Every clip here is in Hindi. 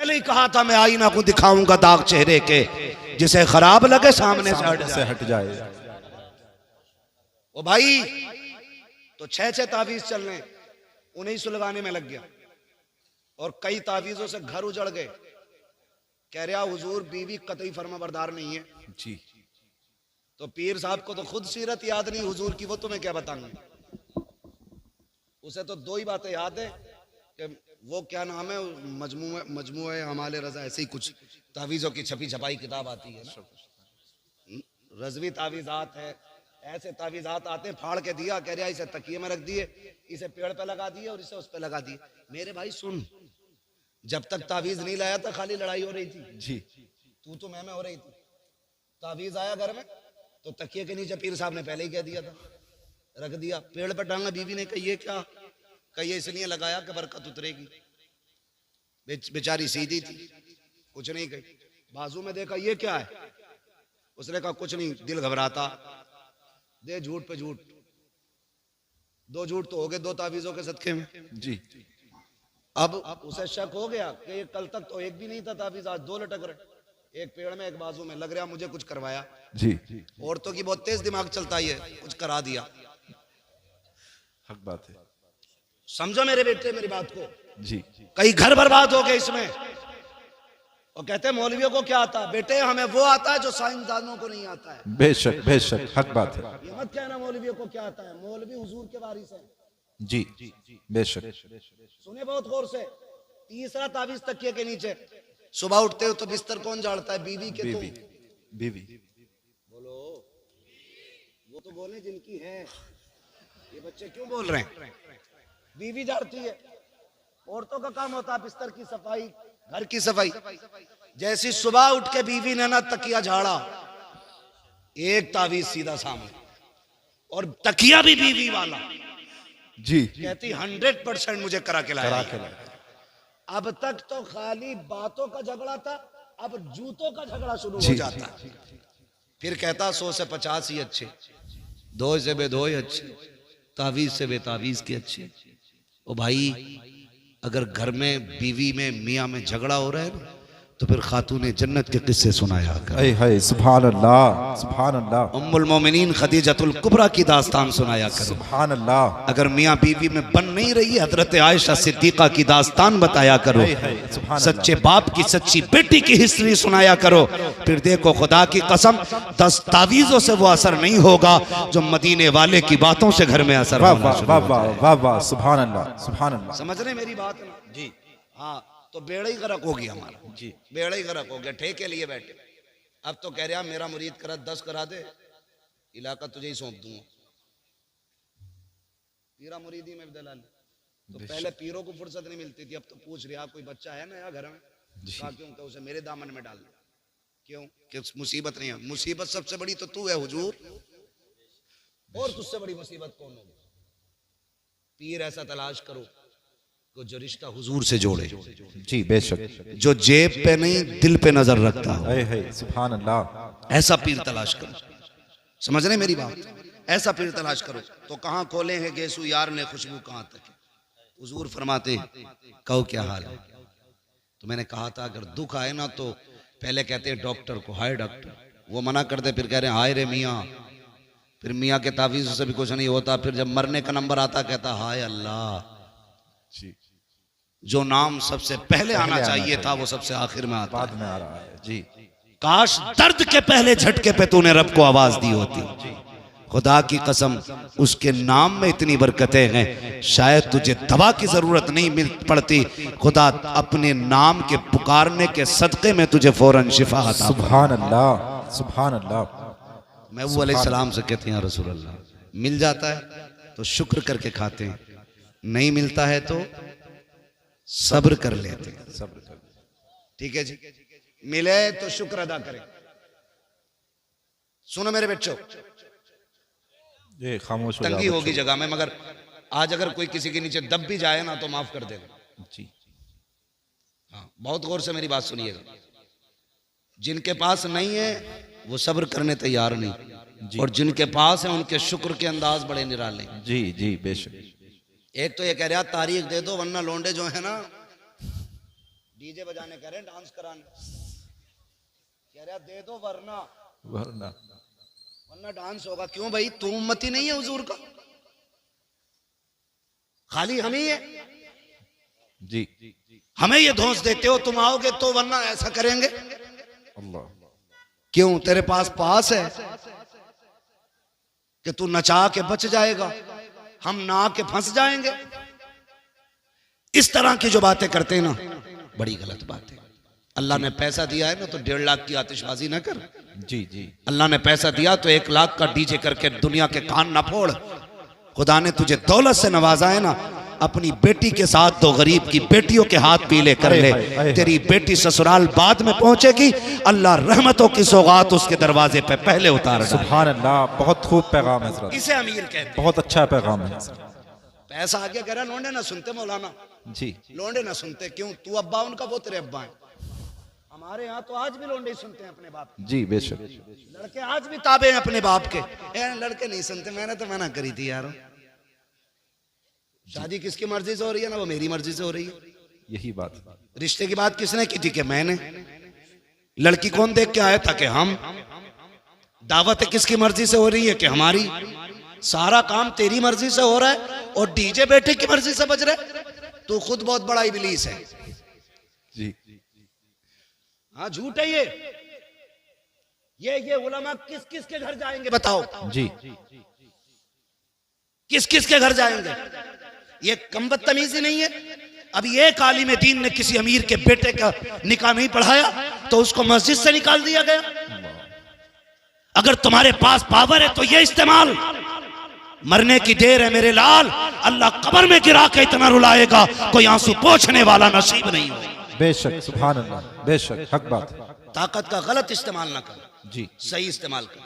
पहले ही कहा था मैं आईना को दिखाऊंगा दाग चेहरे के, जिसे खराब लगे सामने से हट जाए। ओ भाई, तो 6 तावीज चल रहे, उन्हें सुलगाने में लग गया और कई तावीजों से घर उजड़ गए। कह रहा हुजूर बीवी कतई फर्माबरदार नहीं है जी। तो पीर साहब को तो खुद सीरत याद नहीं हुजूर की, वो तुम्हें क्या बताऊंगा। उसे तो 2 ही बातें याद है कि वो क्या नाम है, मजमूए हमारे रजा, ऐसे ही कुछ तावीजों की छपी छपाई किताब आती है ना, रजवी तावीजात है, ऐसे तावीजात आते, फाड़ के दिया। कह रहा इसे तकिए में रख दिए, इसे पेड़ पे लगा दिए और इसे उस पे लगा दिए। मेरे भाई सुन, जब तक तावीज नहीं लाया था खाली लड़ाई हो रही थी जी, तू तो मैं हो रही थी। तावीज आया घर में तो तकिए के नीचे पीर साहब ने पहले ही कह दिया था, रख दिया, पेड़ पर टांगा। बीवी ने कही ये क्या, कही इसलिए लगाया कि बरकत उतरेगी। बेचारी सीधी थी, कुछ नहीं कही। बाजू में देखा ये क्या है, उसने कहा कुछ नहीं, दिल घबराता, दे झूठ पे झूठ। 2 झूठ तो हो गए 2 तावीजों के सदके में जी। अब उसे शक हो गया कि कल तक तो एक भी नहीं था तावीज, आज 2 लटक रहे, एक पेड़ में एक बाजू में। लग रहा मुझे कुछ करवाया जी। औरतों की बहुत तेज दिमाग चलता है, कुछ करा दिया। हक बात है, समझो मेरे बेटे मेरी बात को जी। कई घर बर्बाद हो गए इसमें। और कहते हैं मौलवियों को क्या आता है। बेटे हमें वो आता है जो साइंसदानों को नहीं आता है। बेशक बेशक, हक बात है। ये मत कहना मौलवियों को क्या आता है, मौलवी हुजूर के वारिस हैं जी, बेशक। सुने बहुत गौर से। तीसरा तावीज तकिए के नीचे। सुबह उठते हो तो बिस्तर कौन झाड़ता है, बीवी के तुम। बीवी बोलो, वो तो बोले जिनकी है, ये बच्चे क्यों बोल रहे हैं। बीवी झाड़ती है। औरतों का काम होता है बिस्तर की सफाई, घर की सफाई। जैसी सुबह उठ के बीवी ने ना तकिया झाड़ा, एक तावीज सीधा सामने, और तकिया भी बीवी वाला जी। कहती 100% मुझे करा के लाया। अब तक तो खाली बातों का झगड़ा था, अब जूतों का झगड़ा शुरू हो जाता। फिर कहता 100 से 50 ही अच्छे, 2 से बेदो ही अच्छे, तावीज से बेतावीज के अच्छे। ओ भाई, अगर घर में बीवी में मियाँ में झगड़ा हो रहा है ना, तो फिर खातूने जन्नत के किस्से सुनाया कर। सुभान अल्लाह, सुभान अल्लाह। उम्मुल मोमिनीन खदीजतुल कुबरा की दास्तान सुनाया करो। सुभान अल्लाह। अगर मियाँ बीवी में बन नहीं रही, हजरत आयशा सिद्दीका की दास्तान बताया करो। सच्चे बाप की सच्ची बेटी की हिस्ट्री सुनाया करो। फिर देखो खुदा की कसम, 10 तावीजों से वो असर नहीं होगा जो मदीने वाले की बातों से घर में असर होगा। सुभान अल्लाह, सुभान अल्लाह। समझ रहे मेरी बात जी। हाँ, तो बेड़ा ही गरक हो गया हमारा जी, बेड़ा ही गरक हो गया। ठेके लिए बैठे, अब तो कह रहा मेरा मुरीद करा 10 करा दे, इलाका तुझे ही सौंप दूंगा। पीरा मुरीदी में दलाल। तो पहले पीरों को फुर्सत नहीं मिलती थी, अब तो पूछ रहा कोई बच्चा है नया घर में, कहा क्यों, तो उसे मेरे दामन में डाल दे। क्यों कि मुसीबत नहीं है। मुसीबत सबसे बड़ी तो तू है हुजूर, और तुझसे बड़ी मुसीबत कौन होगी। पीर ऐसा तलाश करो जो रिश्ता हुजूर से जोड़े जी, बेशक। जो जेब पे नहीं दिल पे नजर रखता हो। सुभान अल्लाह। ऐसा पीर तलाश करो। समझ रहे मेरी बात, ऐसा पीर तलाश करो। तो कहाँ खोले हैं गेसू यार ने खुशबू कहाँ तक। हुजूर फरमाते कहो क्या हाल है। तो मैंने कहा था अगर दुख आए ना तो पहले कहते हैं डॉक्टर को, हाय डॉक्टर, वो मना कर दे, फिर कह रहे हैं हाय रे मियाँ। फिर मियाँ के तावीज़ से भी कुछ नहीं होता। फिर जब मरने का नंबर आता कहता हाय अल्लाह। जो नाम सबसे पहले आना चाहिए था वो सबसे आखिर में आता, बाद में आ रहा है जी। काश दर्द के पहले झटके पे तूने रब को आवाज दी होती। खुदा की कसम, उसके नाम में इतनी बरकतें हैं, शायद तुझे दवा की जरूरत नहीं मिल पड़ती। खुदा अपने नाम के पुकारने के सदके में तुझे फौरन शिफा अता। सुभान अल्लाह, सुभान अल्लाह। महबूब अलैहिस्सलाम से कहते हैं रसूल अल्लाह, मिल जाता है तो शुक्र करके खाते हैं, नहीं मिलता है तो सब्र कर लेते हैं। सब्र कर, ठीक है जी। मिले तो शुक्र अदा करें। सुनो मेरे बच्चों, ये खामोश तंगी होगी जगह में, मगर आज अगर कोई किसी के नीचे दब भी जाए ना तो माफ कर देना जी। हाँ, बहुत गौर से मेरी बात सुनिएगा। जिनके पास नहीं है वो सब्र करने तैयार नहीं, और जिनके पास है उनके शुक्र के अंदाज बड़े निराले जी जी, बेशक। एक तो ये कह रहा तारीख दे दो वरना लौंडे जो है ना डीजे बजाने कह रहे हैं, डांस कराने कह रहे दे दो वरना वरना वरना डांस होगा। क्यों भाई, तू उम्मती नहीं है हुजूर का, खाली हम ही है। जी हमें ये धौंस देते हो, तुम आओगे तो वरना ऐसा करेंगे। अल्लाह क्यों, तेरे पास है कि तू नचा के बच जाएगा, हम ना के फंस जाएंगे। इस तरह की जो बातें करते हैं ना, बड़ी गलत बात है। अल्लाह ने पैसा दिया है ना तो 1.5 लाख की आतिशबाजी ना कर। जी जी अल्लाह ने पैसा दिया तो 1 लाख का डीजे करके दुनिया के कान ना फोड़। खुदा ने तुझे दौलत से नवाजा है ना, अपनी बेटी के साथ दो गरीब की बेटियों के हाथ पीले कर ले। तेरी बेटी ससुराल बाद में पहुंचेगी, अल्लाह रहमतों की सौगात उसके दरवाजे पे पहले उतार डाले। सुभान अल्लाह, बहुत खूब पैगाम है हज़रत, इसे अमीर कहते हैं। बहुत अच्छा पैगाम है। पैसा आगे कह रहा, लोंडे ना सुनते मौलाना, जी लोंडे ना सुनते। क्यों, तू अब्बा उनका, वो तेरे अब्बा हैं। हमारे यहाँ तो आज भी लोंडे ही सुनते हैं अपने बाप के। जी बेशक, लड़के आज भी ताबे हैं अपने बाप के। लड़के नहीं सुनते। मैंने तो मना करी थी यार, शादी किसकी मर्जी से हो रही है ना, वो मेरी मर्जी से हो रही है। यही बात। रिश्ते की बात किसने की थी कि मैंने। लड़की कौन देख के आया था कि हम। दावत किसकी मर्जी से हो रही है कि हमारी। सारा काम तेरी मर्जी से हो रहा है और डीजे बेटे की मर्जी से बज रहा है। तू खुद बहुत बड़ा इबलीस है। जी हाँ, झूठ है ये उलमा किस किस के घर जाएंगे बताओ। जी किस किस के घर जाएंगे, ये कम बदतमीजी नहीं है। अभी एक आलिम दीन ने किसी अमीर के बेटे का निकाह नहीं पढ़ाया तो उसको मस्जिद से निकाल दिया गया। अगर तुम्हारे पास पावर है तो ये इस्तेमाल। मरने की देर है मेरे लाल, अल्लाह कब्र में गिरा के इतना रुलाएगा कोई आंसू पोंछने वाला नसीब नहीं हो। बेशक, सुभान अल्लाह, बेशक, हक बात। ताकत का गलत इस्तेमाल ना कर, जी सही इस्तेमाल कर।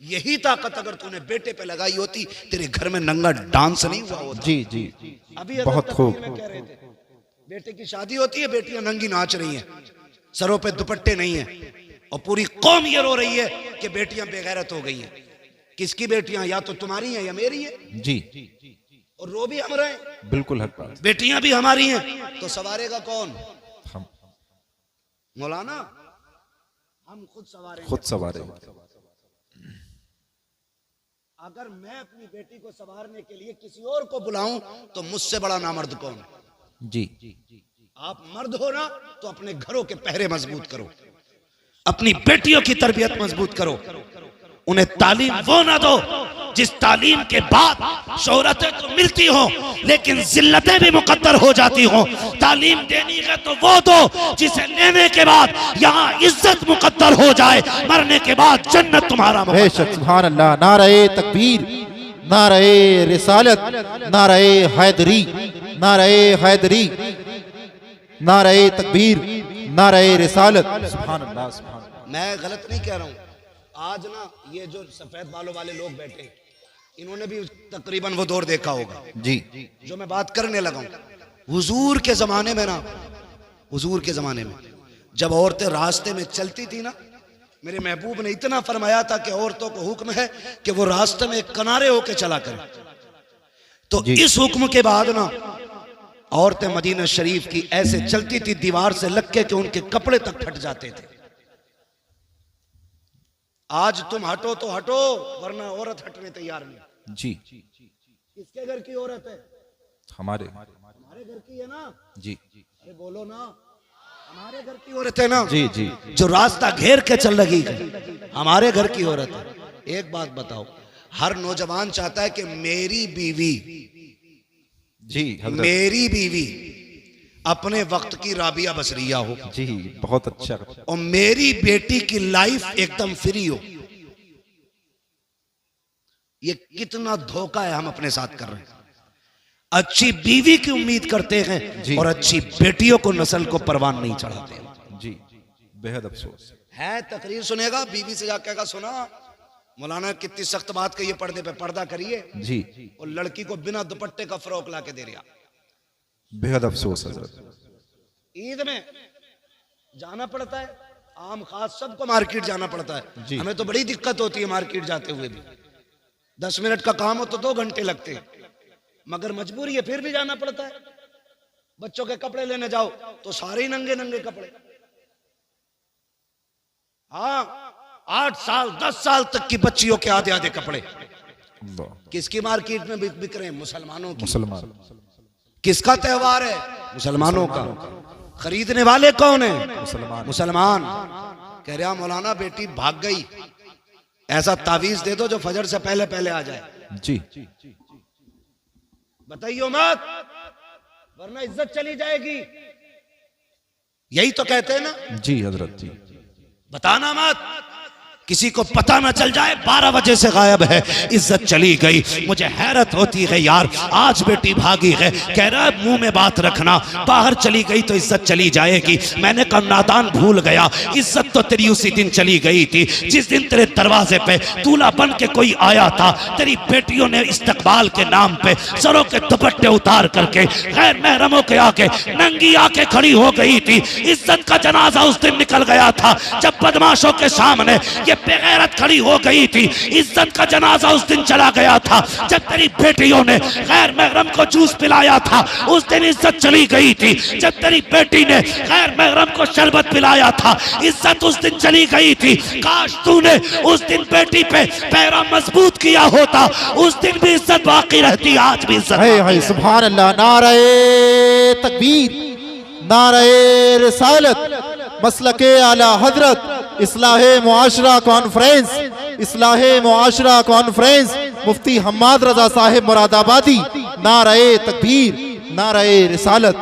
यही ताकत अगर तूने बेटे पे लगाई होती, तेरे घर में नंगा डांस नहीं हुआ होता। जी जी अभी बहुत खूब। में कह रहे थे, बेटे की शादी होती है, बेटियां नंगी नाच रही हैं, सरों पे दुपट्टे नहीं है और पूरी कौम ये रो रही है कि बेटियां बेगैरत हो गई हैं। किसकी बेटियां, या तो तुम्हारी हैं या मेरी हैं। जी और रो भी हम रहे हैं, बिल्कुल हक बात। बेटियां भी हमारी हैं, तो सवारेगा कौन? हम मौलाना, हम खुद सवारेंगे। खुद सवारे। अगर मैं अपनी बेटी को संवारने के लिए किसी और को बुलाऊं तो मुझसे बड़ा नामर्द कौन है? जी आप मर्द हो ना तो अपने घरों के पहरे मजबूत करो, अपनी बेटियों की तरबियत मजबूत करो, उन्हें तालीम वो ना दो जिस तालीम के बाद शोहरतें तो मिलती हो लेकिन जिल्लतें भी मुकद्दर हो जाती हो। तालीम देनी है तो वो दो जिसे लेने के बाद यहाँ इज्जत मुकद्दर हो जाए, मरने के बाद जन्नत तुम्हारा। बेशक, सुभान अल्लाह। नारे तकबीर, नारे रिसालत, नारे हैदरी, नारे हैदरी, नारे तकबीर, नारे रिसालत। सुभान अल्लाह, सुभान अल्लाह। मैं गलत नहीं कह रहा हूँ। आज ना ये जो सफेद बालों वाले लोग बैठे, इन्होंने भी तकरीबन वो दौर देखा होगा जी जो मैं बात करने लगा हूं। हुजूर के जमाने में ना, हुजूर के जमाने में जब औरतें रास्ते में चलती थी ना, मेरे महबूब ने इतना फरमाया था कि औरतों को हुक्म है कि वो रास्ते में किनारे होके चला करें। तो इस हुक्म के बाद ना औरतें मदीना शरीफ की ऐसे चलती थी दीवार से लग के कि उनके कपड़े तक फट जाते थे। आज तुम हटो तो हटो, वरना औरत हटने तैयार नहीं। जी किसके घर की औरत है? हमारे घर की है ना। जी अरे बोलो ना, हमारे घर की औरत है ना। जी जी जो रास्ता घेर के चल रही है, हमारे घर की औरत है। एक बात बताओ, हर नौजवान चाहता है कि मेरी बीवी, जी मेरी बीवी अपने वक्त की राबिया बसरिया हो जी, बहुत अच्छा। और मेरी बेटी की लाइफ एकदम फ्री हो। ये कितना धोखा है हम अपने साथ कर रहे हैं। अच्छी बीवी की उम्मीद करते हैं और अच्छी बेटियों को नस्ल को परवान नहीं चढ़ाते हैं। जी बेहद अफसोस है। तकरीर सुनेगा, बीवी से जाकर कहेगा सुना मौलाना कितनी सख्त बात कही है, पर्दे पे पर्दा करिए जी, और लड़की को बिना दुपट्टे का फ्रॉक ला के दे रहा। बेहद अफसोस हजरत। ईद में जाना पड़ता है, आम खास सबको मार्केट जाना पड़ता है। हमें तो बड़ी दिक्कत होती है मार्केट जाते हुए भी। 10 मिनट का काम हो तो 2 घंटे लगते हैं, मगर मजबूरी है फिर भी जाना पड़ता है। बच्चों के कपड़े लेने जाओ तो सारे ही नंगे नंगे कपड़े। हाँ, 8 साल 10 साल तक की बच्चियों के आधे आधे कपड़े। किसकी मार्केट में बिक रहे हैं? मुसलमानों की। मुसलमान। किसका त्योहार है? मुसलमानों का। खरीदने वाले कौन है? मुसलमान। कह रहा मौलाना बेटी भाग गई, ऐसा तावीज दे दो जो फजर से पहले पहले आ जाए। जी बताइयो मत, वरना इज्जत चली जाएगी। यही तो कहते हैं ना। जी हजरत जी। बताना मत, किसी को पता ना चल जाए 12 बजे से गायब है, इज्जत चली गई। मुझे हैरत होती है यार, आज बेटी भागी है, कह रहा है मुंह में बात रखना, बाहर चली गई तो इज्जत चली जाएगी। मैंने कहा नादान भूल गया, इज्जत तो तेरी उसी दिन चली गई थी जिस दिन तेरे दरवाजे पे दूल्हा बन के कोई आया था। तेरी बेटियों ने इस्तकबाल के नाम पे सरों के दुपट्टे उतार करके गैर महरमों के आके नंगी आके खड़ी हो गई थी। इज्जत का जनाजा उस दिन निकल गया था जब बदमाशों के सामने बेगैरत खड़ी हो गई थी। इज्जत का जनाजा उस दिन चला गया था जब तेरी बेटियों ने गैर महरम को जूस पिलाया था। उस दिन इज्जत चली गई थी जब तेरी बेटी ने गैर महरम को शरबत पिलाया था। इज्जत उस दिन चली गई थी। काश तूने उस दिन बेटी पे पैरा मजबूत किया होता, उस दिन भी इज्जत बाकी रहती, आज भी इज्जत। है सुभान अल्लाह। नारे तकबीर, नारे रिसालत, मसलके आला हजरत, इस्लाहे मुआशरा कॉन्फ्रेंस, इस्लाहे मुआशरा कॉन्फ्रेंस, मुफ्ती हम्माद रजा साहिब मुरादाबादी। नारे तकबीर, नारे रिसालत।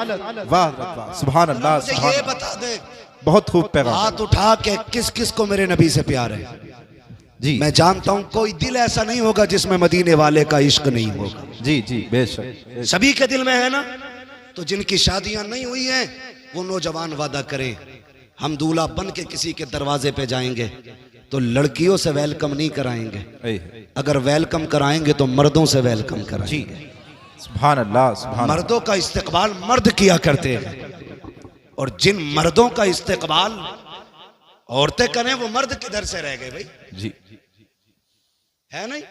वाह वाह, सुभान अल्लाह सुभान। ये बता दे, बहुत खूब पैगाम। हाथ उठा के किस किस को मेरे नबी से प्यार है? जी मैं जानता हूं कोई दिल ऐसा नहीं होगा जिसमें मदीने वाले का इश्क नहीं होगा। जी जी बेशक। सभी के दिल में है ना। तो जिनकी शादियां नहीं हुई हैं वो नौजवान वादा करें, हम दूल्हा बन के किसी के दरवाजे पे जाएंगे तो लड़कियों से वेलकम नहीं कराएंगे, अगर वेलकम कराएंगे तो मर्दों से वेलकम कराएंगे। सुभान अल्लाह सुभान। मर्दों का इस्तेकबाल मर्द किया करते हैं, और जिन मर्दों का इस्तेकबाल औरतें करें वो मर्द किधर से रह गए भाई? जी है नहीं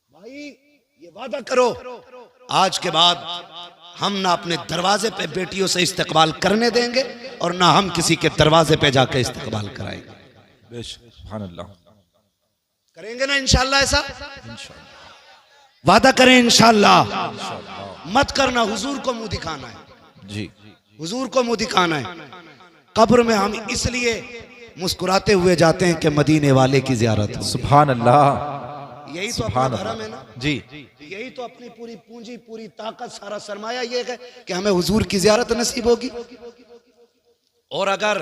भाई? ये वादा करो आज के बाद हम ना अपने दरवाजे पे बेटियों से इस्तकबाल करने देंगे और ना हम किसी के दरवाजे पे जाकर इस्तकबाल कराएंगे। सुभान अल्लाह। करेंगे ना इंशाल्लाह? ऐसा वादा करें इंशाल्लाह। मत करना, हुजूर को मुंह दिखाना है। जी हुजूर को मुंह दिखाना है। कब्र में हम इसलिए मुस्कुराते हुए जाते हैं कि मदीने वाले की जियारत हो। सुभान अल्लाह। यही तो अपना धर्म है ना जी। यही तो अपनी पूरी पूंजी, पूरी ताकत, सारा सरमाया ये है कि हमें हुजूर की जियारत नसीब होगी। और अगर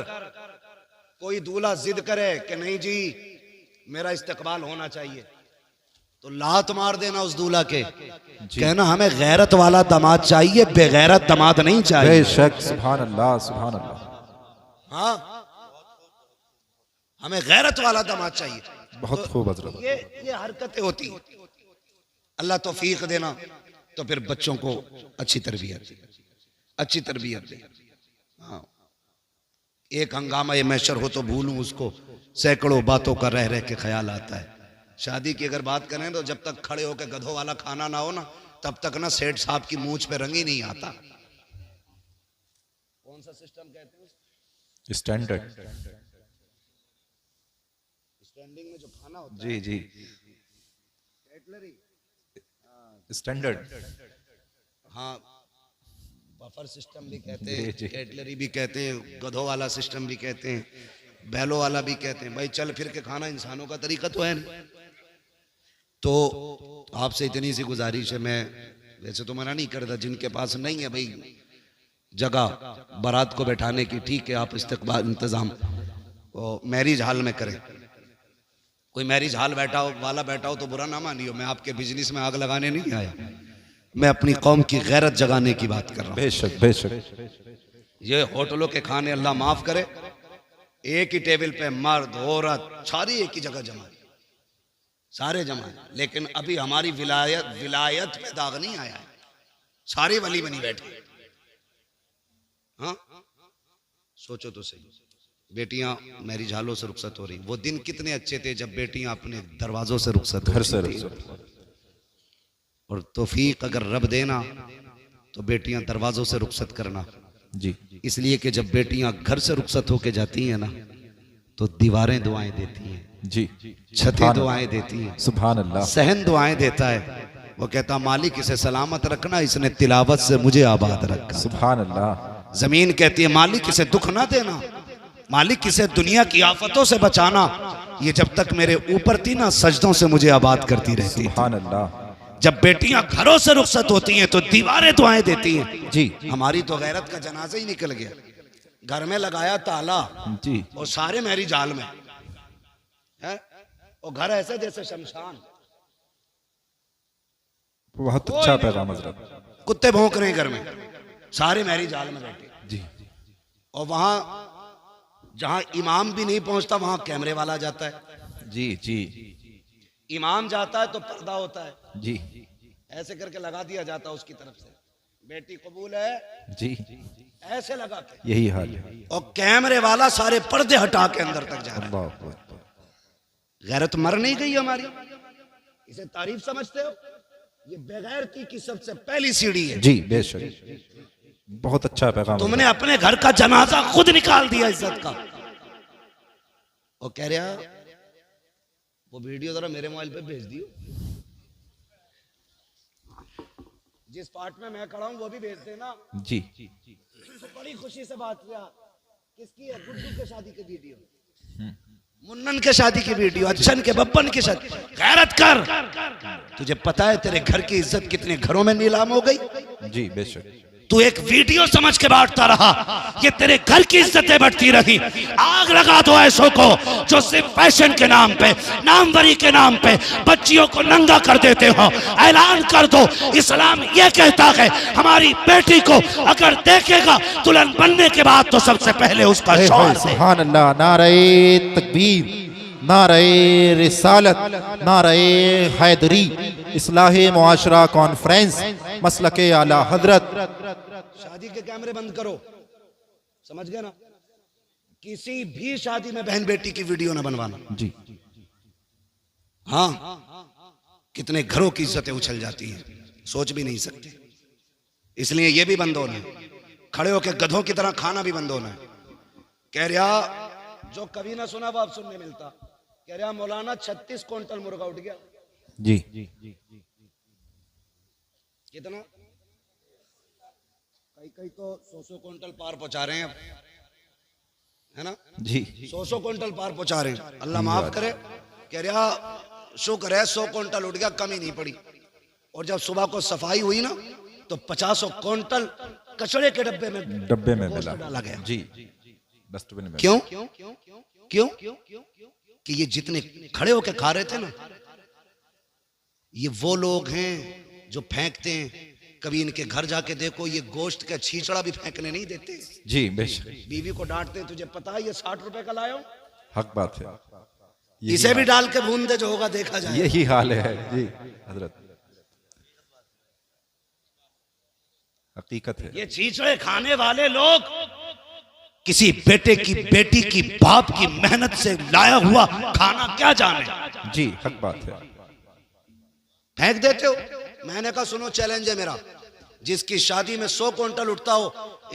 कोई दूल्हा जिद करे कि नहीं जी मेरा इस्तकबाल होना चाहिए, तो लात मार देना उस दूल्हा के, कहना हमें गैरत वाला दामाद चाहिए, बेगैरत दामाद नहीं चाहिए। बेशक। सुभान अल्लाह सुभान अल्लाह। हाँ, हमें गैरत वाला दामाद चाहिए। बहुत खूब हजरत। ये हरकतें होती, अल्लाह तौफीक देना। तो फिर बच्चों को अच्छी तरबियत दे। हाँ, एक हंगामा ये मैशर हो तो भूलूं उसको, सैकड़ों बातों का रह रह के ख्याल आता है। शादी की अगर बात करें तो जब तक खड़े होकर गधों वाला खाना ना हो ना, तब तक ना सेठ साहब की मूंछ पे रंग ही नहीं आता। कौन सा सिस्टम कहते हैं? स्टैंडर्ड। स्टैंडिंग में जो खाना होता जी जी स्टैंडर्ड। हाँ, बफर सिस्टम भी कहते हैं, कैटलरी भी कहते हैं, गधों वाला सिस्टम भी कहते हैं, बैलों वाला भी कहते हैं। भाई चल फिर के खाना इंसानों का तरीका तो है नहीं। तो आपसे इतनी सी गुजारिश है, मैं वैसे तो मना नहीं करता, जिनके पास नहीं है भाई जगह बारात को बैठाने की, ठीक है आप इस्तकबाल इंतजाम मैरिज हॉल में करें। कोई मैरिज हॉल वाला बैठा हो तो बुरा ना मानियो, मैं आपके बिजनेस में आग लगाने नहीं आया, मैं अपनी कौम की गैरत जगाने की बात कर रहा हूँ। बेशक बेशक। ये होटलों के खाने अल्लाह माफ करे, एक ही टेबल पे मर्द औरत सारी एक ही जगह जमा, सारे जमा, लेकिन अभी हमारी विलायत पे दाग नहीं आया है, सारी वली बनी बैठी। हाँ सोचो तो सही, बेटियां मैरिज हॉलों से रुखसत हो रही। वो दिन कितने अच्छे थे जब बेटियां अपने दरवाजों से रुखसत घर से और तौफीक अगर रब देना तो बेटियां दरवाजों से रुखसत करना, जी इसलिए कि जब बेटियां घर से रुखसत होके जाती हैं ना तो दीवारें दुआएं देती हैं, जी, छतें दुआएं देती हैं, सुभान अल्लाह, सहन दुआएं देता है। वो कहता मालिक इसे सलामत रखना, इसने तिलावत से मुझे आबाद रखा। सुभान अल्लाह, जमीन कहती है मालिक इसे दुख ना देना, मालिक इसे दुनिया की आफतों से बचाना, ये जब तक मेरे ऊपर थी ना सजदों से मुझे आबाद करती रहती थी। सुभान अल्लाह। जब बेटियां घरों से रुखसत होती हैं तो दीवारें दुआएं देती हैं। जी हमारी तो गैरत का जनाजा ही निकल गया, घर में लगाया ताला जी, और सारे मेरी जाल में है, और घर ऐसे जैसे शमशान, बहुत अच्छा पैगाम हजरत। कुत्ते भौंक रहे हैं घर में, सारे मेरी जाल में बैठे। जी और वहां जहां इमाम भी नहीं पहुंचता वहां कैमरे वाला जाता है, जी जी इमाम जाता है तो पर्दा होता है, जी ऐसे करके लगा दिया जाता है उसकी तरफ से, बेटी कबूल है, जी, ऐसे लगा के, यही हाल है। और कैमरे वाला सारे पर्दे हटा के अंदर तक जा रहा है। अल्लाह अकबर। गैरत मर नहीं गई हमारी, इसे तारीफ समझते हो? ये बेगैरती की सबसे पहली सीढ़ी है। जी बेशक, बहुत अच्छा पैगाम। तुमने अपने घर का जनाजा खुद निकाल दिया इज्जत का। वो कह रहा वो वीडियो जरा मेरे मोबाइल पे भेज दियो, जिस पार्ट में मैं खड़ा हूं वो भी भेज देना। जी तो बड़ी खुशी से बात किया, किसकी है? गुड्डू के शादी की वीडियो, मुन्नन के शादी की वीडियो, अच्छन के बब्बन की शादी। गैरत कर, तुझे पता है तेरे घर की इज्जत कितने घरों में नीलाम हो गई? जी बेशक, तू एक वीडियो समझ के बांटता रहा, ये तेरे घर की इज्जतें बढ़ती रही। आग लगा दो ऐसों को जो सिर्फ फैशन के नाम पे, नामवरी के नाम पे बच्चियों को नंगा कर देते हो। ऐलान कर दो, इस्लाम ये कहता है हमारी बेटी को अगर देखेगा दुल्हन बनने के बाद तो सबसे पहले उसका शौहर दे। सुभान अल्लाह। नारे तकबीर, नारे रिसालत, नारे हैदरी, इस्लाहे मुआशरा कॉन्फ्रेंस, मसलके आला हजरत। शादी के कैमरे बंद करो, समझ गए ना? किसी भी शादी में बहन बेटी की वीडियो ना बनवाना। जी हाँ, कितने घरों की इज्जतें उछल जाती हैं, सोच भी नहीं सकते। इसलिए ये भी बंद होना है, खड़े होकर गधों की तरह खाना भी बंद होना है। कह रहा जो कभी ना सुना वो अब सुनने मिलता, कह रहा मौलाना 36 क्विंटल मुर्गा उठ गया। जी कितना? कई कई तो 100 क्विंटल पार पहुंचा रहे हैं अब, है ना? जी 100 क्विंटल पार पहुंचा रहे हैं, अल्लाह माफ करे। कह रहा शुक्र है 100 क्विंटल उठ गया, कमी नहीं पड़ी। और जब सुबह को सफाई हुई ना तो 50 क्विंटल कचड़े के डब्बे में मिला डाला गया। जी, डस्टबिन में। क्यों? क्यों? कि ये जितने खड़े होके खा रहे थे ना, ये वो लोग हैं जो फेंकते हैं। कभी इनके घर जाके देखो, ये गोश्त का छींचड़ा भी फेंकने नहीं देते। जी बेशक, बीवी को डांटते हैं, तुझे पता है ये 60 रुपए का लाया हूं, हक बात है। इसे भी डाल के भून दे, जो होगा देखा जाए। यही हाल है जी हजरत, हकीकत है। ये छींचड़े खाने वाले लोग किसी बेटे की, बेटी की, बाप की मेहनत से लाया हुआ खाना क्या जाने। जी हक बात है। फेंक देते हो। मैंने कहा सुनो, चैलेंज है मेरा, जिसकी शादी में 100 क्विंटल उठता हो,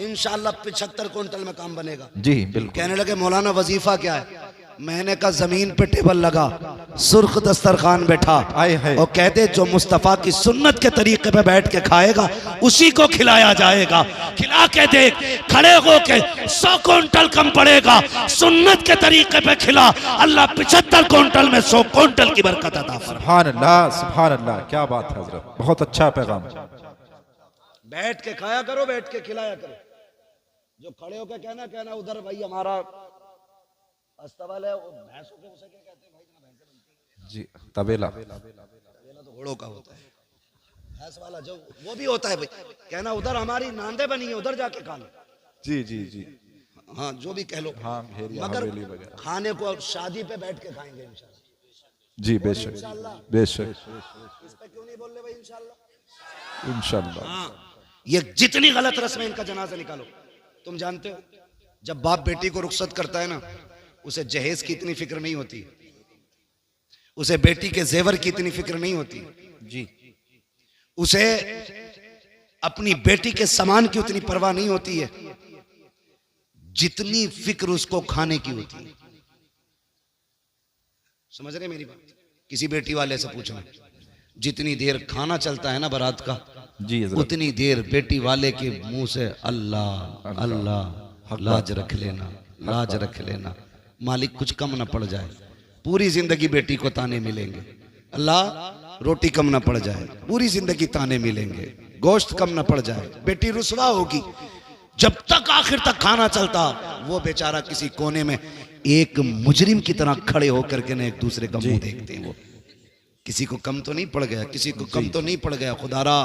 इंशाल्लाह 75 क्विंटल में काम बनेगा। जी बिल्कुल। कहने लगे मौलाना वजीफा क्या है? मैंने कहा जमीन पे टेबल लगा, सुर्ख दस्तरखान बैठा, आए है, और कहते जो मुस्तफा की सुन्नत के तरीके पे बैठ के खाएगा उसी को खिलाया जाएगा। खिला के देख, खड़े होके 100 क्विंटल कम पड़ेगा, सुन्नत के तरीके पे खिला, अल्लाह 75 क्विंटल में 100 क्विंटल की बरकत अता फरमाए। सुभान अल्लाह, सुभान अल्लाह, क्या बात है हजरत, बहुत अच्छा पैगाम। बैठ के खाया करो, बैठ के खिलाया करो। जो खड़े होके कहना उधर भाई हमारा अस्तबल है, वो भैंसों के उसे क्या कहते हैं भाई? ना भैंसे बनती हैं। जी तबेला, तबेला तो घोड़ों का होता है, भैंस वाला जो वो भी होता है भाई। कहना उधर हमारी नांदे बनी है, उधर जाके खा लो। जी जी जी, हाँ जो भी कह लो, हाँ घेरिया, मगर हवेली वगैरह। खाने को शादी पे बैठ के खाएंगे इंशाल्लाह। जी बेशक बेशक, इस पे क्यों नहीं बोल रहे भाई? इंशाल्लाह। इंशाल्लाह। हाँ, ये जितनी गलत रस्म है इनका जनाजा निकालो। तुम जानते हो जब बाप बेटी को रुखसत करता है ना, उसे जहेज की इतनी फिक्र नहीं होती, उसे बेटी के जेवर की इतनी फिक्र नहीं होती जी। उसे अपनी बेटी के सामान की उतनी परवाह नहीं होती है जितनी फिक्र उसको खाने की होती है। समझ रहे मेरी बात? किसी बेटी वाले से पूछना, जितनी देर खाना चलता है ना बारात का, जी उतनी देर बेटी वाले के मुंह से अल्लाह अल्लाह, लाज रख लेना, लाज रख लेना, मालिक कुछ कम ना पड़ जाए। पूरी जिंदगी बेटी को ताने मिलेंगे, अल्लाह रोटी कम ना पड़ जाए, पूरी जिंदगी ताने मिलेंगे, गोश्त कम ना पड़ जाए, बेटी रुसवा होगी। जब तक आखिर तक खाना चलता, वो बेचारा किसी कोने में एक मुजरिम की तरह खड़े होकर के ना एक दूसरे का मुंह देखते हैं। वो किसी को कम तो नहीं पड़ गया, किसी को कम तो नहीं पड़ गया। खुदारा,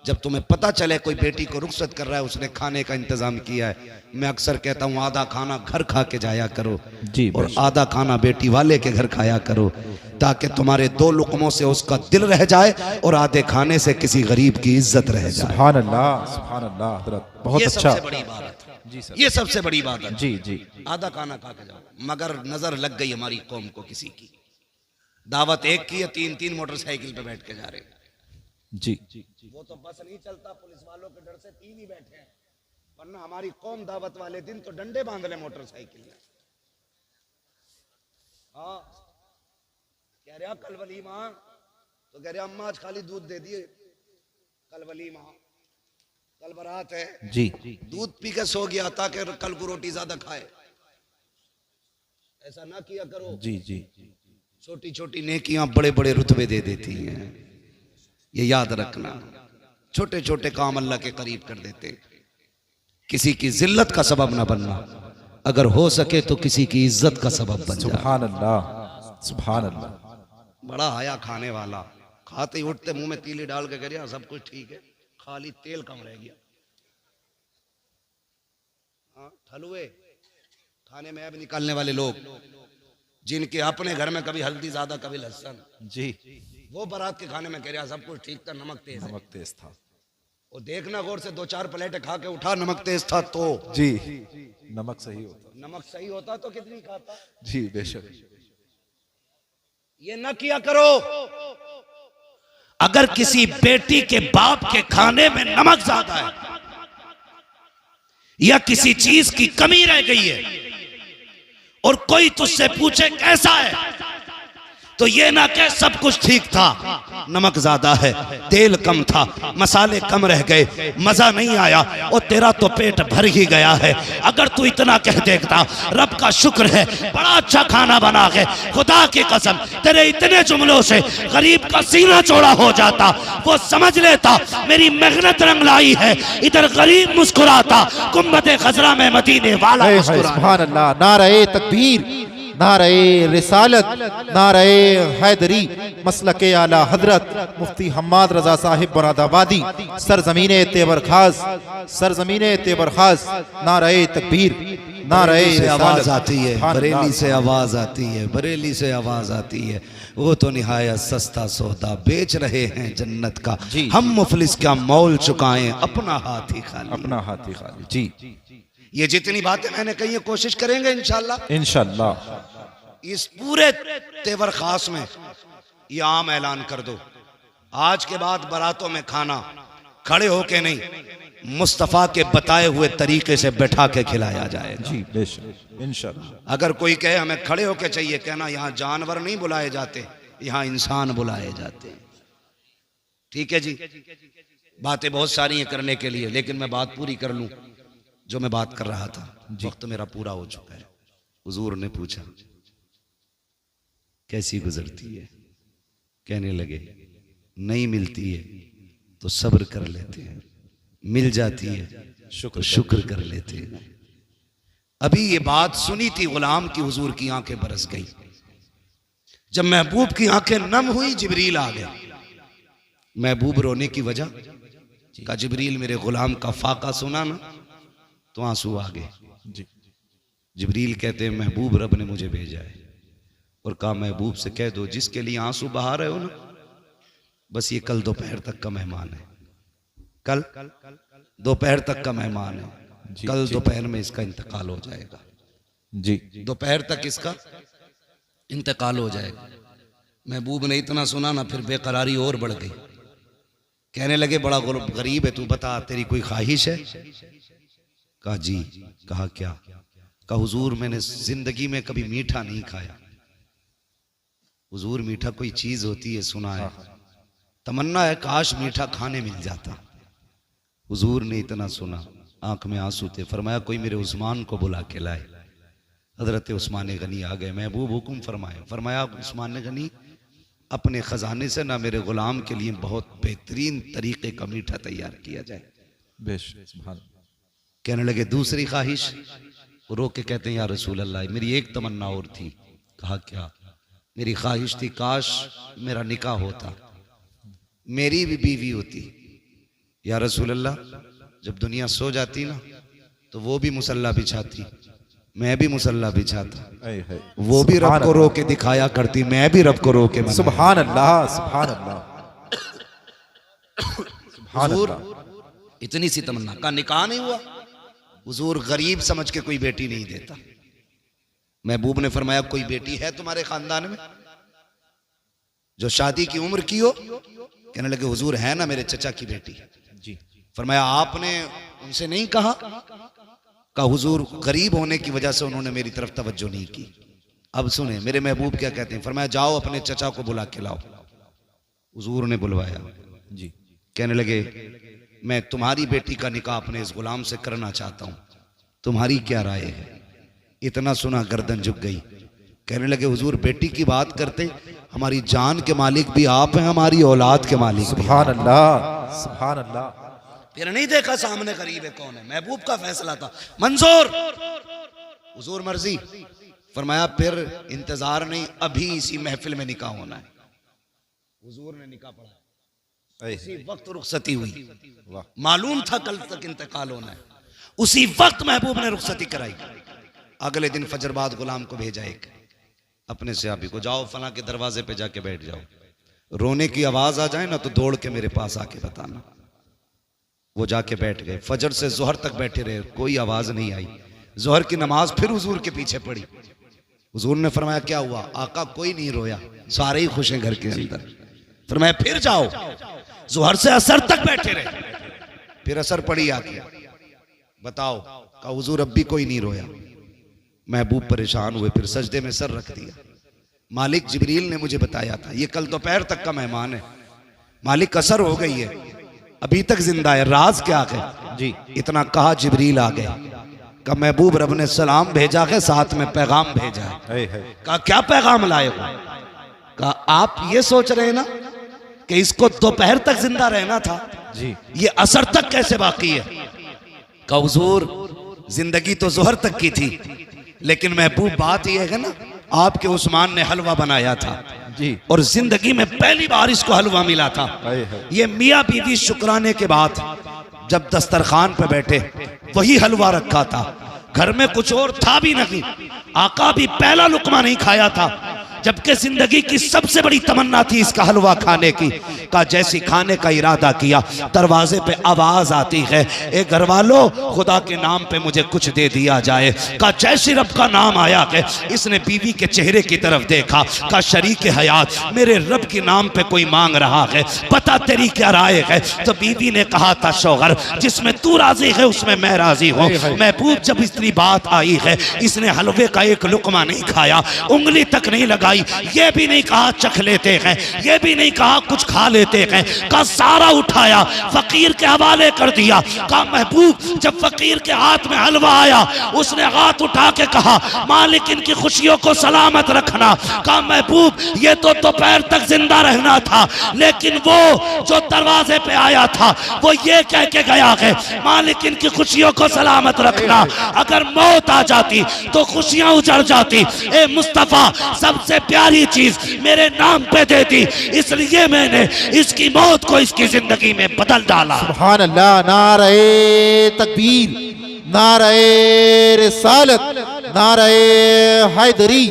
जब तुम्हें पता चले कोई बेटी को रुखसत कर रहा है, उसने खाने का इंतजाम किया है, मैं अक्सर कहता हूँ आधा खाना घर खा के जाया करो जी, और आधा खाना बेटी वाले के घर खाया करो, ताकि तुम्हारे दो लुकमों से उसका दिल रह जाए और आधे खाने से किसी गरीब की इज्जत रह जाए। सुभान अल्लाह, सुभान अल्लाह हजरत, बहुत ये अच्छा। सबसे बड़ी बात है जी सर, ये सबसे बड़ी बात है। जी जी, आधा खाना खा के जाओ। मगर नजर लग गई हमारी कौम को किसी की, दावत एक की है, 3-3 मोटरसाइकिल पे बैठ के जा रहे हैं। जी वो तो बस नहीं चलता, पुलिस वालों के डर से 3 ही बैठे हैं, वरना हमारी कौम दावत वाले दिन तो डंडे बांध ले मोटरसाइकिल में। हाँ, कह रहा कल वलीमा, तो कह रहा अम्मा आज खाली दूध दे दिए, कल वलीमा, कल बारात है, जी, दूध पी के सो गया ताकि कल को रोटी ज्यादा खाए। ऐसा ना किया करो। जी जी, छोटी छोटी नेकियां बड़े बड़े रुतबे दे देती हैं, ये याद रखना। छोटे छोटे काम अल्लाह के करीब कर देते। किसी की जिल्लत का सबब ना बनना, अगर हो सके तो किसी की इज्जत का सबब बन जा। सुभान अल्लाह, सुभान अल्लाह। बड़ा हया खाने वाला, खाते ही उठते मुंह में तीली डाल के कह सब कुछ ठीक है, खाली तेल कम रह गया। हाँ, हलवे खाने में अब निकालने वाले लोग, जिनके अपने घर में कभी हल्दी ज्यादा कभी लहसुन, जी, वो बारात के खाने में कह रहा सब कुछ ठीक था, नमक तेज है। नमक तेज था। और देखना गौर से 2-4 प्लेटें खा के उठा, नमक तेज था तो जी, नमक सही होता। नमक सही होता तो कितनी खाता। जी बेशक, ये न किया करो। अगर किसी बेटी के बाप के खाने में नमक ज्यादा है या किसी चीज की कमी रह गई है और कोई तुझसे पूछे कैसा है, तो ये ना कह सब कुछ ठीक था, नमक ज्यादा है, तेल कम था, मसाले कम रह गए, मजा नहीं आया और तेरा तो पेट भर ही गया है। अगर तू इतना कह देता रब का शुक्र है बड़ा अच्छा खाना बना के, खुदा की कसम तेरे इतने जुमलों से गरीब का सीना चौड़ा हो जाता, वो समझ लेता मेरी मेहनत रंग लाई है। इधर गरीब मुस्कुराता, गुम्बद खजरा में मदीने वाला मुस्कुराता। सुभान अल्लाह। नारे तकबीर, नारे रिसालत, नारे हैदरी, मसलके आला हजरत मुफ्ती हम्माद रजा साहिब मुरादाबादी, सरजमीने तेबर खास, सरजमीने तेबर खास। नारे तकबीर, नारे से आवाज आती है, सुभान बरेली अल्लाह। से आवाज आती है, बरेली से आवाज आती है। वो तो निहायत सस्ता सौदा बेच रहे हैं जन्नत का, जी। हम मुफलिस क्या मौल चुकाएं अपना हाथ ही खाली। अपना हाथी खाली। जी, ये जितनी बातें मैंने कही है कोशिश करेंगे इंशाल्लाह इंशाअल्लाह। इस पूरे तेवर खास में ये आम ऐलान कर दो, आज के बाद बारातों में खाना खड़े होके नहीं, मुस्तफ़ा के बताए हुए तरीके से बैठा के खिलाया जाएगा। जी बेशक, इंशाअल्लाह। अगर कोई कहे हमें खड़े होके चाहिए, कहना यहाँ जानवर नहीं बुलाए जाते, यहाँ इंसान बुलाए जाते हैं। ठीक है जी, बातें बहुत सारी हैं करने के लिए, लेकिन मैं बात पूरी कर लूं जो मैं बात कर रहा था। वक्त मेरा पूरा हो चुका है। हुजूर ने पूछा कैसी गुजरती है, कहने लगे नहीं मिलती है तो सब्र कर लेते हैं, मिल जाती है तो शुक्र कर लेते हैं। अभी ये बात सुनी थी गुलाम की, हुजूर की आंखें बरस गई। जब महबूब की आंखें नम हुई, जिब्रील आ गया। महबूब रोने की वजह का, जिब्रील मेरे गुलाम का फाका सुना ना तो आंसू आ गए। जी, जिब्रील कहते हैं महबूब रब ने मुझे भेजा है और कहा महबूब से कह दो जिसके लिए आंसू बहा रहे हो ना, बस ये कल दोपहर तक का मेहमान है, कल दोपहर तक का मेहमान है, कल दोपहर में इसका इंतकाल हो जाएगा। जी, दोपहर तक इसका इंतकाल हो जाएगा। महबूब ने इतना सुना ना, फिर बेकरारी और बढ़ गई। कहने लगे बड़ा गरीब है तू, बता तेरी कोई ख्वाहिश है? कहा जी। कहा क्या? कहा हुजूर मैंने जिंदगी में कभी मीठा नहीं खाया। हुजूर मीठा कोई चीज होती है सुना है, तमन्ना है काश मीठा खाने मिल जाता। हुजूर ने इतना सुना, आंख में आंसू थे। फरमाया कोई मेरे उस्मान को बुला के लाए। हजरत उस्मान गनी आ गए। महबूब हुक्म फरमाए। फरमाया उस्मान गनी अपने खजाने से ना मेरे गुलाम के लिए बहुत बेहतरीन तरीके का मीठा तैयार किया जाए। कहने लगे दूसरी ख्वाहिश? रो के कहते हैं या रसूल अल्लाह मेरी एक तमन्ना और थी। कहा क्या? मेरी ख्वाहिश थी काश मेरा निकाह होता, मेरी भी बीवी होती। या रसूल अल्लाह जब दुनिया सो जाती ना तो वो भी मुसल्ला बिछाती, मैं भी मुसल्ला बिछाता। वो भी रब को रो के दिखाया करती, मैं भी रब को रो के। सुभान अल्लाह, सुभान अल्लाह, सुभान अल्लाह। इतनी सी तमन्ना का निकाह नहीं हुआ। हुजूर गरीब समझ के कोई बेटी नहीं देता। महबूब ने फरमाया कोई बेटी है तुम्हारे खानदान में जो शादी की उम्र की हो? कहने लगे हुजूर है ना मेरे चचा की बेटी जी। फरमाया आपने उनसे नहीं कहा? कहा हुजूर गरीब होने की वजह से उन्होंने मेरी तरफ तवज्जो नहीं की। अब सुने मेरे महबूब क्या कहते हैं। फरमाया जाओ अपने चचा को बुला के लाओ। हुजूर ने बुलवाया जी। कहने लगे मैं तुम्हारी बेटी का निकाह अपने इस गुलाम से करना चाहता हूं, तुम्हारी क्या राय है? इतना सुना गर्दन झुक गई। कहने लगे हुजूर बेटी की बात करते, हमारी जान के मालिक भी आप हैं, हमारी औलाद के मालिक भी। सुभान अल्लाह, सुभान अल्लाह। फिर नहीं देखा सामने गरीब है कौन है, महबूब का फैसला था मंजूर, हुजूर मर्जी। फरमाया फिर इंतजार नहीं, अभी इसी महफिल में निकाह होना है। हुजूर ने निकाह पढ़ा, इसी वक्त रुखसती हुई। मालूम था कल तक इंतकाल होना है, उसी वक्त महबूब ने रुखसती कराई। अगले दिन फजर बाद गुलाम को भेजा एक अपने सहाबी को, जाओ फला के दरवाजे पे जाके बैठ जाओ, रोने की आवाज आ जाए ना तो दौड़ के मेरे पास आके बताना। वो जाके बैठ गए। फजर से जोहर तक बैठे रहे, कोई आवाज नहीं आई। जोहर की नमाज फिर हुजूर के पीछे पड़ी। हुजूर ने फरमाया क्या हुआ? आका कोई नहीं रोया, सारे ही खुश हैं घर के अंदर। फरमाया फिर जाओ। जोहर से असर तक बैठे रहे, फिर असर पड़ी आके, बताओ। का हुजूर अब भी कोई नहीं रोया। महबूब परेशान हुए, फिर सजदे में सर रख दिया। मालिक जिब्रील ने मुझे बताया था, ये कल दोपहर तक का मेहमान है, मालिक असर हो गई है, अभी तक जिंदा है, राज क्या है जी? इतना कहा जिब्रील आ गया। का महबूब रब ने सलाम भेजा है, साथ में पैगाम भेजा है। कहा क्या पैगाम लाए हो? कहा आप ये सोच रहे हैं ना कि इसको दोपहर तक जिंदा रहना था जी, ये असर तक कैसे बाकी है? कहा हुजूर जिंदगी तो जोहर तक की थी, लेकिन महबूब बात यह है ना, आपके उस्मान ने हलवा बनाया था जी, और जिंदगी में पहली बार इसको हलवा मिला था। ये मियाँ बीवी शुक्राने के बाद जब दस्तरखान पे बैठे, वही हलवा रखा था, घर में कुछ और था भी नहीं। आका भी पहला लुकमा नहीं खाया था, जबकि जिंदगी की सबसे बड़ी तमन्ना थी इसका हलवा खाने की। का जैसी खाने का इरादा किया, दरवाजे पे आवाज आती है, ए घर वालों खुदा के नाम पे मुझे कुछ दे दिया जाए। का जैसे रब का नाम आया है, इसने बीवी के चेहरे की तरफ देखा। का शरीक हयात मेरे रब के नाम पे कोई मांग रहा है, बता तेरी क्या राय है? तो बीवी ने कहा था शौहर जिसमें तू राजी है उसमें मैं राजी हूँ। महबूब जब इतनी बात आई है, इसने हलवे का एक लुकमा नहीं खाया, उंगली तक नहीं लगाई, ये भी नहीं कहा चख लेते हैं, ये भी नहीं कहा कुछ खा लेते हैं। का सारा उठाया फकीर के हवाले कर दिया। का महबूब जब फकीर के हाथ में हलवा आया, उसने हाथ उठा के कहा मालिक इनकी खुशियों को सलामत रखना। का महबूब ये तो दोपहर तक जिंदा रहना था, लेकिन वो जो दरवाजे पे आया था वो ये कह के गया है मालिक इनकी खुशियों को सलामत रखना। अगर मौत आ जाती तो खुशियां उजड़ जाती। ए मुस्तफा सबसे प्यारी चीज मेरे नाम पे दे दी, इसलिए मैंने इसकी मौत को इसकी जिंदगी में बदल डाला। सुभान अल्लाह। नारे तकबीर, नारे रिसालत, नारे हैदरी,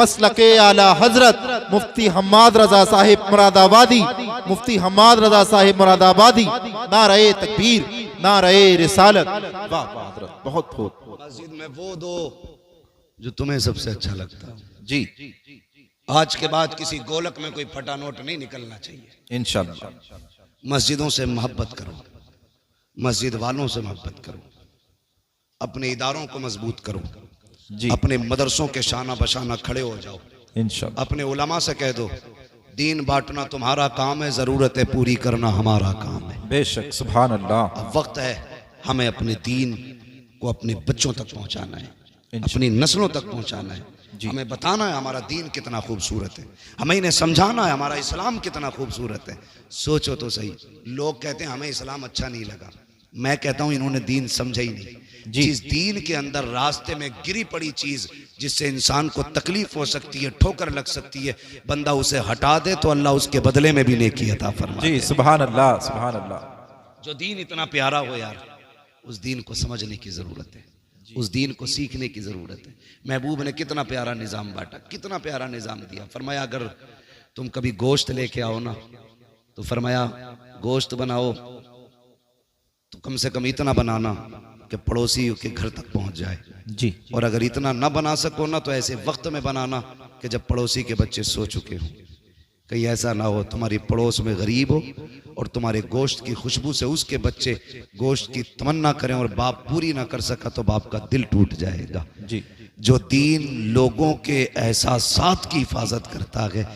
मसलके आला हजरत मुफ्ती हम्माद रजा साहिब मुरादाबादी, मुफ्ती हम्माद रजा साहिब मुरादाबादी। नारे तकबीर, नारे रिसालत। वाह वाह हजरत, बहुत बहुत। मस्जिद में वो दो जो तुम्हें सबसे अच्छा लगता जी। आज के बाद किसी गोलक में कोई फटा नोट नहीं निकलना चाहिए इंशाअल्लाह। मस्जिदों से मोहब्बत करो, मस्जिद वालों से मोहब्बत करो, अपने इदारों को मजबूत करो जी, अपने मदरसों के शाना बशाना खड़े हो जाओ। इंशाअल्लाह। अपने उलमा से कह दो दीन बांटना तुम्हारा काम है, जरूरतें पूरी करना हमारा काम है। बेशक, सुभान अल्लाह। अब वक्त है हमें अपने दीन को अपने बच्चों तक पहुंचाना है, इंशाअल्लाह। अपनी नस्लों तक पहुंचाना है। हमें बताना है हमारा दीन कितना खूबसूरत है, हमें इन्हें समझाना है हमारा इस्लाम कितना खूबसूरत है। सोचो तो सही, लोग कहते हैं हमें इस्लाम अच्छा नहीं लगा, मैं कहता हूं इन्होंने दीन समझा ही नहीं। जिस दीन के अंदर रास्ते में गिरी पड़ी चीज जिससे इंसान को तकलीफ हो सकती है, ठोकर लग सकती है, बंदा उसे हटा दे तो अल्लाह उसके बदले में भी नेकी अता फरमाए। जी, सुभान अल्लाह, सुभान अल्लाह। जो दीन इतना प्यारा हो यार, उस दीन को समझने की जरूरत है, उस दीन को सीखने की जरूरत है। महबूब ने कितना प्यारा निजाम बांटा, कितना प्यारा निजाम दिया। फरमाया अगर तुम कभी गोश्त लेके आओ ना तो फरमाया गोश्त बनाओ तो कम से कम इतना बनाना कि पड़ोसी के घर तक पहुंच जाए जी, और अगर इतना ना बना सको ना तो ऐसे वक्त में बनाना कि जब पड़ोसी के बच्चे सो चुके हों। कहीं ऐसा ना हो तुम्हारी पड़ोस में गरीब हो और तुम्हारे गोश्त की खुशबू से उसके बच्चे गोश्त की तमन्ना करें और बाप पूरी ना कर सका तो बाप का दिल टूट जाएगा। जी, जो दीन लोगों के एहसासात की हिफाजत करता है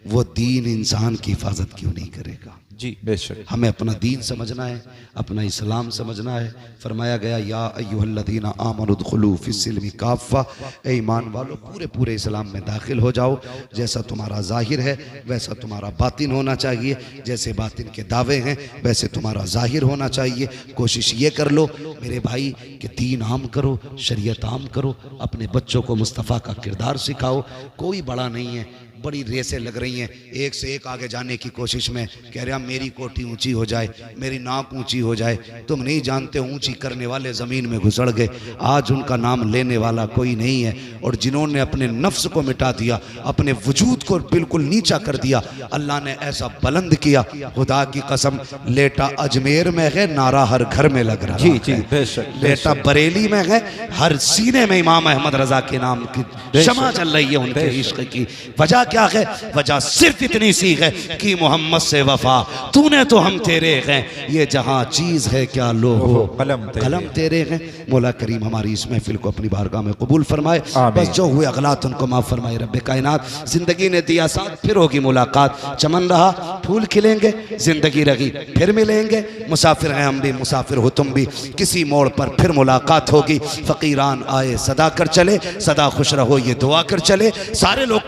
वो दीन इंसान की हिफाजत क्यों नहीं करेगा। जी, बेशक। हमें अपना दीन समझना है, अपना इस्लाम समझना है। फरमाया गया या अय्युहल्लज़ीना आमनु उदखुलू फिस्सिल्मि काफ़ा, ए ईमान वालों पूरे पूरे इस्लाम में दाखिल हो जाओ। जैसा तुम्हारा जाहिर है वैसा तुम्हारा बातिन होना चाहिए, जैसे बातिन के दावे हैं वैसे तुम्हारा जाहिर होना चाहिए। कोशिश ये कर लो मेरे भाई कि दीन आम करो, शरीयत आम करो, अपने बच्चों को मुस्तफ़ा का किरदार सिखाओ। कोई बड़ा नहीं है, बड़ी रेसें लग रही हैं, एक से एक आगे जाने की कोशिश में, कह रहे हैं मेरी कोठी ऊंची हो जाए, मेरी नाक ऊंची हो जाए। तुम नहीं जानते ऊंची करने वाले ज़मीन में घुसड़ गए, आज उनका नाम लेने वाला कोई नहीं है। और जिन्होंने अपने नफ्स को मिटा दिया, अपने वजूद को बिल्कुल नीचा कर दिया, अल्लाह ने ऐसा बुलंद किया, खुदा की कसम लेटा अजमेर में है नारा हर घर में लग रहा जी, है। जी, बेशक, लेटा बरेली में है, हर सीने में इमाम अहमद रजा के नाम की शमा चल रही है उनके इश्क की। वजह क्या है? वजह सिर्फ इतनी सी है कि मोहम्मद से वफा तूने तो हम तेरे हैं, ये जहां चीज है क्या लो हो कलम तेरे हैं। मौला करीम हमारी इस महफिल को अपनी बारगाह में कबूल फरमाए। बस जो हुए अगलात उनको माफ फरमाए रब्बे कायनात। जिंदगी ने दिया साथ, फिर होगी मुलाकात। चमन रहा फूल खिलेंगे, जिंदगी रही फिर मिलेंगे। मुसाफिर हैं हम भी, मुसाफिर हो तुम भी, किसी मोड़ पर फिर मुलाकात होगी। फकीरान आए सदा कर चले, सदा खुश रहो ये दुआ कर चले। सारे लोग